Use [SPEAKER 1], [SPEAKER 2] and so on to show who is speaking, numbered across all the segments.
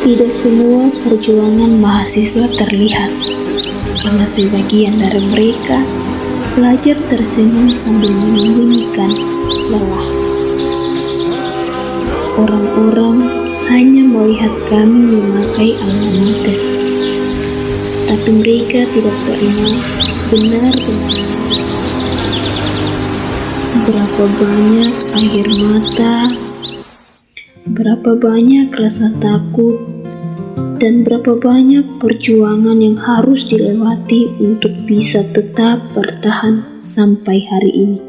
[SPEAKER 1] Tidak semua perjuangan mahasiswa terlihat, karena sebagian dari mereka belajar tersenyum sambil menyembunyikan lelah. Orang-orang hanya melihat kami memakai alma mater, tapi mereka tidak pernah benar-benar berapa banyak air mata, berapa banyak rasa takut, dan berapa banyak perjuangan yang harus dilewati untuk bisa tetap bertahan sampai hari ini.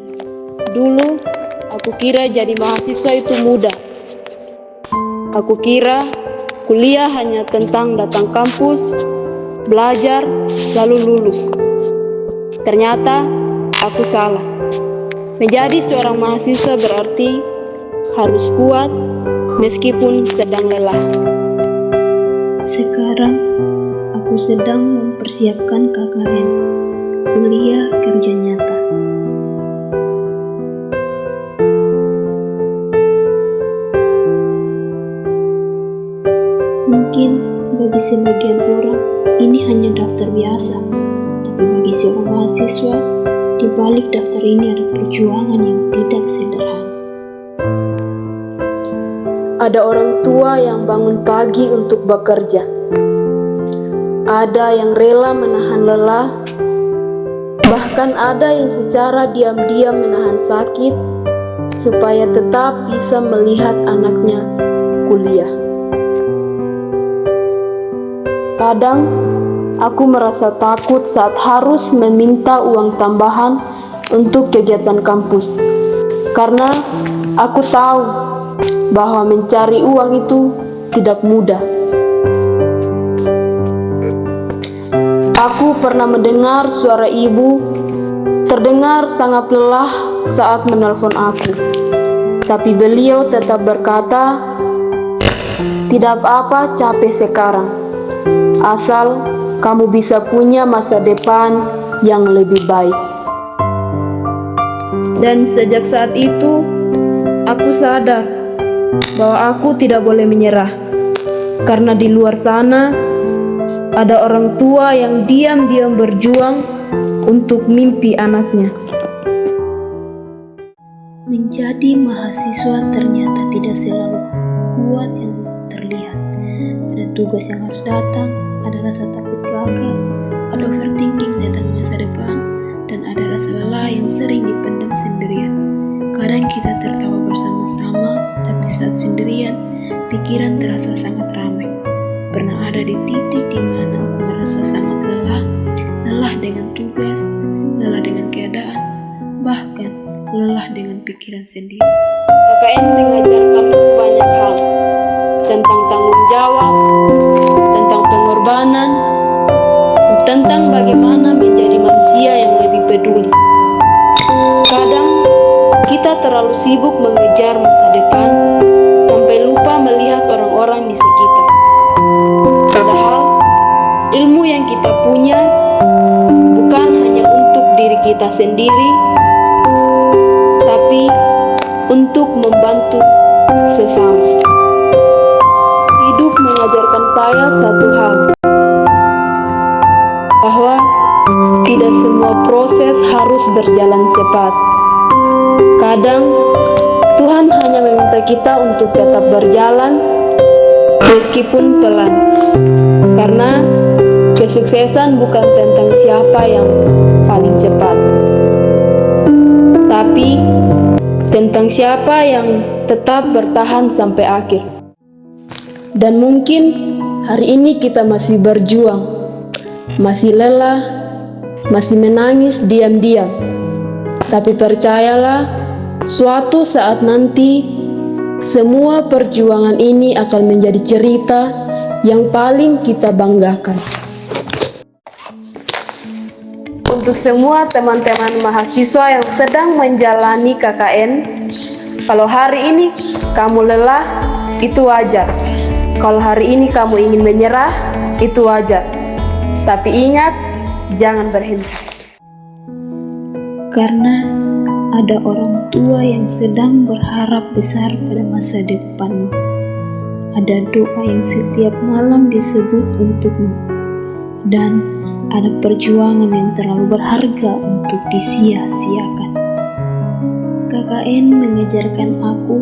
[SPEAKER 2] Dulu, aku kira jadi mahasiswa itu mudah. Aku kira kuliah hanya tentang datang kampus, belajar, lalu lulus. Ternyata, aku salah. Menjadi seorang mahasiswa berarti harus kuat meskipun sedang lelah.
[SPEAKER 1] Sekarang, aku sedang mempersiapkan KKN, kuliah kerja nyata. Mungkin bagi sebagian orang ini hanya daftar biasa, tapi bagi seorang mahasiswa, di balik daftar ini ada perjuangan yang tidak sederhana.
[SPEAKER 2] Ada orang tua yang bangun pagi untuk bekerja. Ada yang rela menahan lelah, bahkan ada yang secara diam-diam menahan sakit supaya tetap bisa melihat anaknya kuliah. Kadang, aku merasa takut saat harus meminta uang tambahan untuk kegiatan kampus. Karena aku tahu bahwa mencari uang itu tidak mudah. Aku pernah mendengar suara ibu terdengar sangat lelah saat menelpon aku. Tapi beliau tetap berkata, "Tidak apa-apa capek sekarang. Asal kamu bisa punya masa depan yang lebih baik." Dan sejak saat itu, aku sadar bahwa aku tidak boleh menyerah. Karena di luar sana, ada orang tua yang diam-diam berjuang untuk mimpi anaknya.
[SPEAKER 1] Menjadi mahasiswa ternyata tidak selalu kuat yang terlihat. Ada tugas yang harus datang, ada rasa takut gagal, ada overthinking tentang masa depan, dan ada rasa lelah yang sering dipendam sendirian. Kadang kita tertawa bersama-sama, tapi saat sendirian, pikiran terasa sangat ramai. Pernah ada di titik di mana aku merasa sangat lelah, lelah dengan tugas, lelah dengan keadaan, bahkan lelah dengan pikiran sendiri.
[SPEAKER 2] KKN mengajarkanku banyak hal, tentang tanggung jawab, tentang pengorbanan, tentang bagaimana menjadi manusia yang lebih peduli. Kadang kita terlalu sibuk mengejar masa depan sampai lupa melihat orang-orang di sekitar. Padahal ilmu yang kita punya bukan hanya untuk diri kita sendiri, tapi untuk membantu sesama. Hidup mengajarkan saya satu hal, bahwa tidak semua proses harus berjalan cepat. Kadang Tuhan hanya meminta kita untuk tetap berjalan meskipun pelan. Karena kesuksesan bukan tentang siapa yang paling cepat, tapi tentang siapa yang tetap bertahan sampai akhir. Dan mungkin hari ini kita masih berjuang, masih lelah, masih menangis diam-diam. Tapi percayalah, suatu saat nanti semua perjuangan ini akan menjadi cerita yang paling kita banggakan. Untuk semua teman-teman mahasiswa yang sedang menjalani KKN, kalau hari ini kamu lelah, itu wajar. Kalau hari ini kamu ingin menyerah, itu wajar. Tapi ingat, jangan berhenti.
[SPEAKER 1] Karena ada orang tua yang sedang berharap besar pada masa depanmu. ada doa yang setiap malam disebut untukmu, dan ada perjuangan yang terlalu berharga untuk disia-siakan. KKN mengajarkan aku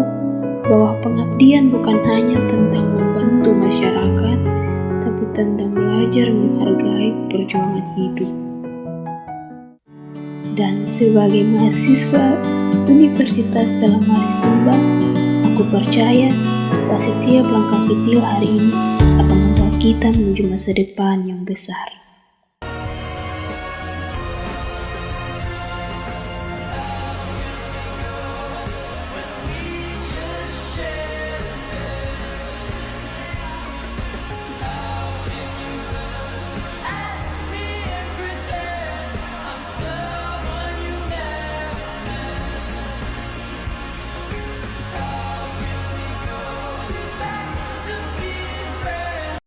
[SPEAKER 1] bahwa pengabdian bukan hanya tentang membantu masyarakat, tapi tentang belajar menghargai perjuangan hidup. Dan sebagai mahasiswa Universitas Dalam Hali Sumba, aku percaya bahwa setiap langkah kecil hari ini akan membawa kita menuju masa depan yang besar.